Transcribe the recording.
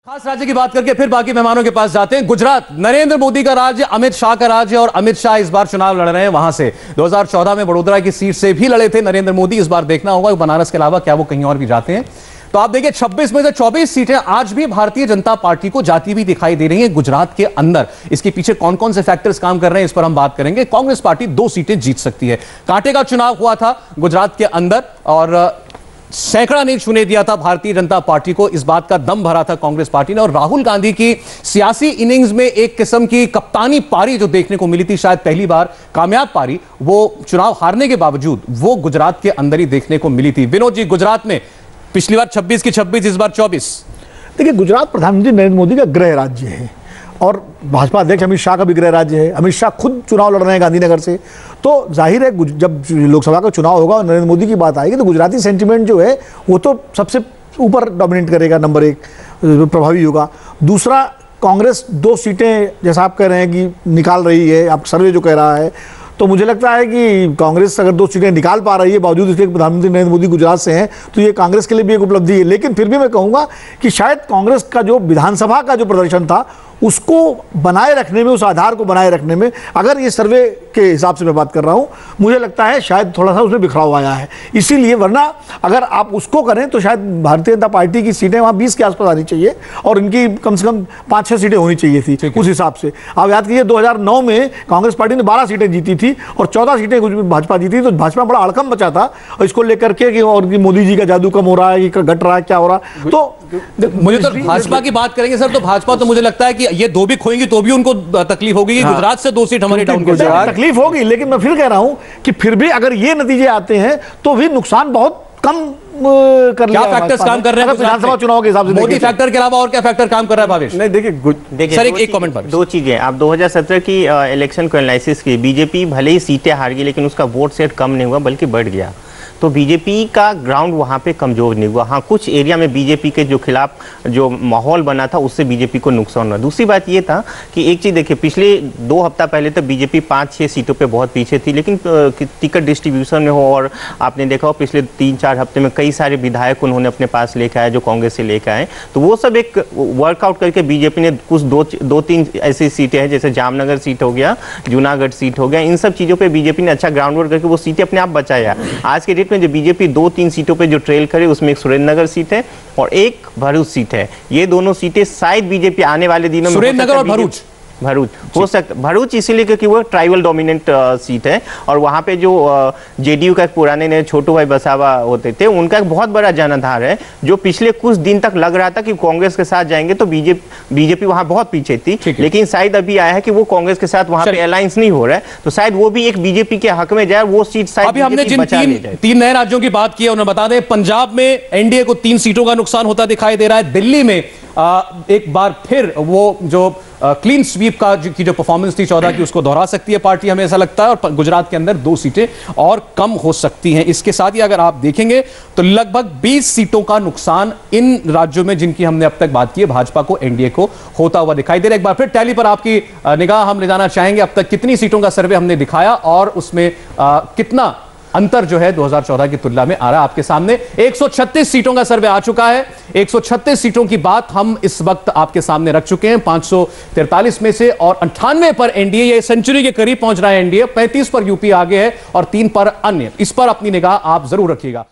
खास राज्य की बात करके फिर बाकी मेहमानों के पास जाते हैं। गुजरात, नरेंद्र मोदी का राज्य, अमित शाह का राज्य, और अमित शाह इस बार चुनाव लड़ रहे हैं वहां से। 2014 में वडोदरा की सीट से भी लड़े थे नरेंद्र मोदी। इस बार देखना होगा बनारस के अलावा क्या वो कहीं और भी जाते हैं। तो आप देखिए 26 में से 24 सीटें आज भी भारतीय जनता पार्टी को जाती हुई दिखाई दे रही हैं गुजरात के अंदर। इसके पीछे कौन कौन से फैक्टर्स काम कर रहे हैं इस पर हम बात करेंगे। कांग्रेस पार्टी 2 सीटें जीत सकती है। कांटे का चुनाव हुआ था गुजरात के अंदर और सैकड़ा ने छूने दिया था भारतीय जनता पार्टी को। इस बात का दम भरा था कांग्रेस पार्टी ने। और राहुल गांधी की सियासी इनिंग्स में एक किस्म की कप्तानी पारी जो देखने को मिली थी, शायद पहली बार कामयाब पारी, वो चुनाव हारने के बावजूद वो गुजरात के अंदर ही देखने को मिली थी। विनोद जी, गुजरात में पिछली बार 26 की 26, इस बार 24। देखिए, गुजरात प्रधानमंत्री नरेंद्र मोदी का गृह राज्य है और भाजपा अध्यक्ष अमित शाह का भी गृह राज्य है। अमित शाह खुद चुनाव लड़ रहे हैं गांधीनगर से। तो जाहिर है जब लोकसभा का चुनाव होगा और नरेंद्र मोदी की बात आएगी तो गुजराती सेंटिमेंट जो है वो तो सबसे ऊपर डोमिनेट करेगा, नंबर 1 प्रभावी होगा। दूसरा, कांग्रेस 2 सीटें जैसा आप कह रहे हैं कि निकाल रही है, आप सर्वे जो कह रहा है, तो मुझे लगता है कि कांग्रेस अगर 2 सीटें निकाल पा रही है बावजूद इसके प्रधानमंत्री नरेंद्र मोदी गुजरात से हैं, तो ये कांग्रेस के लिए भी एक उपलब्धि है। लेकिन फिर भी मैं कहूँगा कि शायद कांग्रेस का जो विधानसभा का जो प्रदर्शन था उसको बनाए रखने में, उस आधार को बनाए रखने में, अगर ये सर्वे के हिसाब से मैं बात कर रहा हूँ, मुझे लगता है शायद थोड़ा सा उसमें बिखराव आया है। इसीलिए, वरना अगर आप उसको करें तो शायद भारतीय जनता पार्टी की सीटें वहाँ 20 के आसपास आनी चाहिए और इनकी कम से कम 5-6 सीटें होनी चाहिए थी उस हिसाब से। आप याद कीजिए 2009 में कांग्रेस पार्टी ने 12 सीटें जीती थी और 14 सीटें भाजपा जीती, तो भाजपा में बड़ा अड़कम बचा था और इसको लेकर के कि और मोदी जी का जादू कम हो रहा है, घट रहा है, क्या हो रहा है। तो मुझे तो भाजपा की बात करेंगे सर, तो भाजपा तो मुझे लगता है कि ये 2 भी खोएंगी तो भी उनको तकलीफ होगी कि गुजरात से 2 सीट हमारी डाउन कर जाएगी। तकलीफ होगी, लेकिन मैं फिर कह रहा हूं कि फिर भी अगर ये नतीजे आते हैं तो भी नुकसान बहुत कम कर लिया। क्या फैक्टर्स काम कर रहे हैं विधानसभा चुनाव के हिसाब से? मोदी फैक्टर के अलावा और क्या फैक्टर काम कर रहा है भावेश? नहीं, देखिए सर एक कमेंट पर 2 चीजें। आप 2017 की इलेक्शन को एनालिसिस की, बीजेपी भले ही सीटें हार गई लेकिन उसका वोट शेयर कम नहीं हुआ बल्कि बढ़ गया। तो बीजेपी का ग्राउंड वहाँ पे कमजोर नहीं हुआ। हाँ, कुछ एरिया में बीजेपी के जो खिलाफ जो माहौल बना था उससे बीजेपी को नुकसान हुआ। दूसरी बात ये था कि एक चीज़ देखिए, पिछले 2 हफ्ता पहले तक बीजेपी 5-6 सीटों पे बहुत पीछे थी, लेकिन टिकट डिस्ट्रीब्यूशन में हो और आपने देखा हो पिछले 3-4 हफ्ते में कई सारे विधायक उन्होंने अपने पास लेकर आए जो कांग्रेस से लेकर आए। तो वो सब एक वर्कआउट करके बीजेपी ने कुछ 2-3 ऐसी सीटें हैं, जैसे जामनगर सीट हो गया, जूनागढ़ सीट हो गया, इन सब चीज़ों पर बीजेपी ने अच्छा ग्राउंड वर्क करके वो सीटें अपने आप बचाया। आज के में जो बीजेपी 2-3 सीटों पे जो ट्रेल करे उसमें एक सुरेंद्रनगर सीट है और एक भरूच सीट है। ये दोनों सीटें शायद बीजेपी आने वाले दिनों में, सुरेंद्रनगर और भरूच हो सकता, भरूच इसीलिए क्योंकि वो ट्राइबल डोमिनेंट सीट है और वहाँ पे जो जेडीयू का पुराने ने छोटू भाई बसावा होते थे, उनका एक बहुत बड़ा जनाधार है जो पिछले कुछ दिन तक लग रहा था कि कांग्रेस के साथ जाएंगे तो बीजेपी वहाँ बहुत पीछे थी, लेकिन शायद अभी आया है कि वो कांग्रेस के साथ वहाँ पे अलायंस नहीं हो रहा है, तो शायद वो भी एक बीजेपी के हक में जाए, वो सीट शायद। अभी हमने जिन 3 नए राज्यों की बात की है उन्हें बता दें, पंजाब में एनडीए को 3 सीटों का नुकसान होता दिखाई दे रहा है। दिल्ली में एक बार फिर वो जो क्लीन स्वीप की जो परफॉर्मेंस थी 14 की उसको दोहरा सकती है पार्टी, हमें ऐसा लगता है। और गुजरात के अंदर 2 सीटें और कम हो सकती हैं। इसके साथ ही अगर आप देखेंगे तो लगभग 20 सीटों का नुकसान इन राज्यों में जिनकी हमने अब तक बात की है भाजपा को, एनडीए को होता हुआ दिखाई दे रहा है। एक बार फिर टैली पर आपकी निगाह हम ले जाना चाहेंगे। अब तक कितनी सीटों का सर्वे हमने दिखाया और उसमें कितना अंतर जो है 2014 की तुलना में आ रहा है आपके सामने। 136 सीटों का सर्वे आ चुका है। 136 सीटों की बात हम इस वक्त आपके सामने रख चुके हैं। 543 में से और 98 पर एनडीए, ये सेंचुरी के करीब पहुंच रहा है एनडीए। 35 पर यूपी आगे है और 3 पर अन्य। इस पर अपनी निगाह आप जरूर रखिएगा।